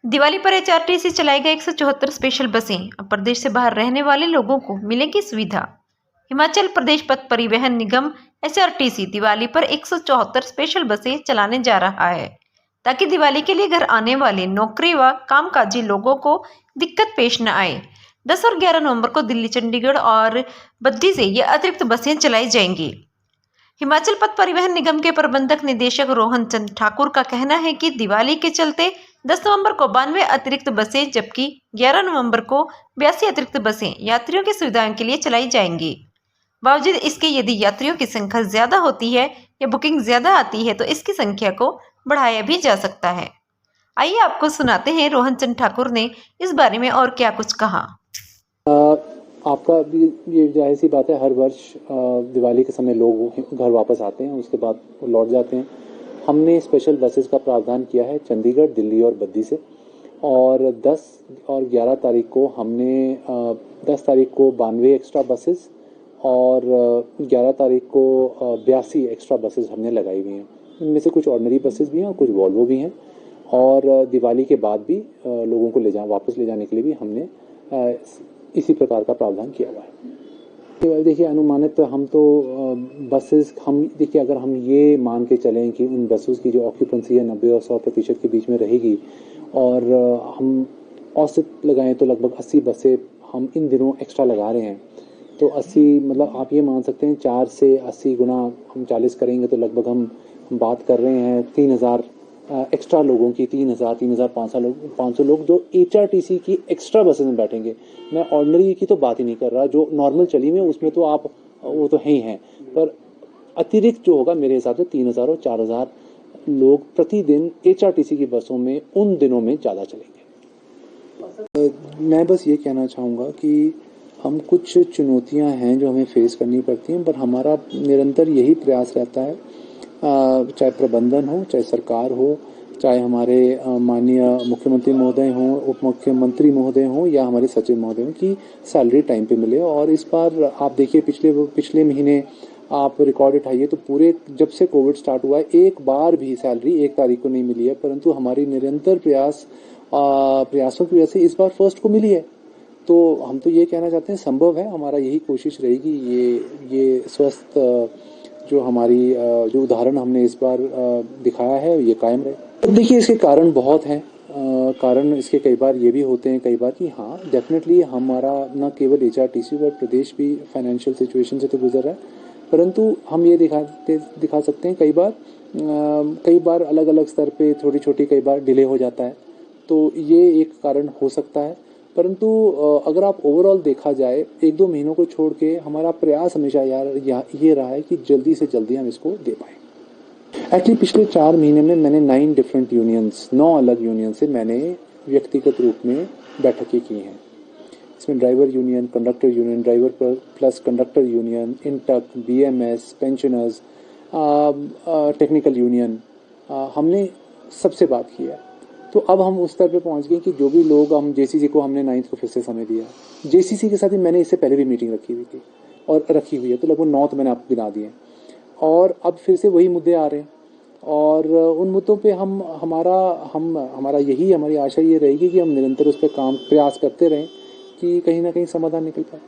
दिवाली पर एचआरटीसी चलाई गई 174 स्पेशल बसें। अब प्रदेश से बाहर रहने वाले लोगों को मिलेगी सुविधा। हिमाचल प्रदेश पथ परिवहन निगम एचआरटीसी दिवाली पर 174 स्पेशल बसें चलाने जा रहा है, ताकि दिवाली के लिए घर आने वाले नौकरी व कामकाजी लोगों को दिक्कत पेश न आए। 10 और 11 नवंबर को दिल्ली, चंडीगढ़ और बद्दी से ये अतिरिक्त बसें चलाई जाएंगी। हिमाचल पथ परिवहन निगम के प्रबंधक निदेशक रोहन चंद ठाकुर का कहना है कि दिवाली के चलते 10 नवंबर को 92 अतिरिक्त बसें जबकि 11 नवंबर को 82 अतिरिक्त बसें यात्रियों की सुविधाओं के लिए चलाई जाएंगी। बावजूद इसके यदि यात्रियों की संख्या ज्यादा होती है या बुकिंग ज्यादा आती है तो इसकी संख्या को बढ़ाया भी जा सकता है। आइए आपको सुनाते हैं रोहन चंद ठाकुर ने इस बारे में और क्या कुछ कहा। आपका भी ये जाहिर सी बात है, हर वर्ष दिवाली के समय लोग घर वापस आते हैं, उसके बाद लौट जाते हैं। हमने स्पेशल बसेस का प्रावधान किया है चंडीगढ़, दिल्ली और बद्दी से, और 10 और 11 तारीख को हमने 10 तारीख को 92 एक्स्ट्रा बसेस और 11 तारीख को 82 एक्स्ट्रा बसेस हमने लगाई हुई हैं। इनमें से कुछ ऑर्डिनरी बसेस भी हैं और कुछ वॉल्वो भी हैं, और दिवाली के बाद भी लोगों को वापस ले जाने के लिए भी हमने इसी प्रकार का प्रावधान किया हुआ है। देखिए, अनुमानित हम तो बसेस देखिए, अगर हम ये मान के चलें कि उन बसेस की जो ऑक्यूपेंसी है 90 और 100% के बीच में रहेगी, और हम औसत लगाएं तो लगभग 80 बसें हम इन दिनों एक्स्ट्रा लगा रहे हैं, तो 80 मतलब आप ये मान सकते हैं 4 से 80 गुना हम 40 करेंगे तो लगभग हम बात कर रहे हैं 3000 एक्स्ट्रा लोगों की, 3,500 लोग जो एचआरटीसी की एक्स्ट्रा बसेस में बैठेंगे। मैं ऑर्डिनरी की तो बात ही नहीं कर रहा, जो नॉर्मल चली हुई है उसमें तो आप वो तो है ही हैं, पर अतिरिक्त जो होगा मेरे हिसाब से 3,000 और 4,000 लोग प्रतिदिन एचआरटीसी की बसों में उन दिनों में ज़्यादा चलेंगे। मैं बस ये कहना चाहूँगा कि हम कुछ चुनौतियाँ हैं जो हमें फेस करनी पड़ती हैं, पर हमारा निरंतर यही प्रयास रहता है, चाहे प्रबंधन हो, चाहे सरकार हो, चाहे हमारे माननीय मुख्यमंत्री महोदय हों, उप मुख्यमंत्री महोदय हों या हमारे सचिव महोदय हों, कि सैलरी टाइम पे मिले। और इस बार आप देखिए, पिछले महीने आप रिकॉर्ड उठाइए तो पूरे जब से कोविड स्टार्ट हुआ है एक बार भी सैलरी 1 तारीख को नहीं मिली है, परंतु हमारी निरंतर प्रयासों की वजह से इस बार 1 को मिली है। तो हम तो ये कहना चाहते हैं, संभव है, हमारा यही कोशिश रहेगी ये स्वस्थ जो हमारी जो उदाहरण हमने इस बार दिखाया है ये कायम रहे। तो देखिए, इसके कारण बहुत हैं। कारण इसके कई बार ये भी होते हैं कि हाँ, डेफिनेटली हमारा न केवल एचआरटीसी पर प्रदेश भी फाइनेंशियल सिचुएशन से तो गुजर रहा है, परंतु हम ये दिखा सकते हैं कई बार अलग अलग स्तर पे छोटी छोटी कई बार डिले हो जाता है, तो ये एक कारण हो सकता है। परंतु अगर आप ओवरऑल देखा जाए 1-2 महीनों को छोड़ के हमारा प्रयास हमेशा ये रहा है कि जल्दी से जल्दी हम इसको दे पाएँ। एक्चुअली पिछले 4 महीने में मैंने 9 अलग यूनियन से मैंने व्यक्तिगत रूप में बैठकें की हैं। इसमें driver union, conductor union, driver plus conductor union, INTUC, BMS, pensioners, technical union, हमने सबसे बात की है। तो अब हम उस स्तर पे पहुंच गए कि जो भी लोग, हम जेसीसी को हमने 9 को फिर से समय दिया। जेसीसी के साथ ही मैंने इससे पहले भी मीटिंग रखी हुई थी और रखी हुई है, तो लगभग 9 तो मैंने आपको गिना दिए, और अब फिर से वही मुद्दे आ रहे हैं, और उन मुद्दों पे हमारी आशा ये रहेगी कि हम निरंतर उस पर प्रयास करते रहें कि कहीं ना कहीं समाधान निकल पाए।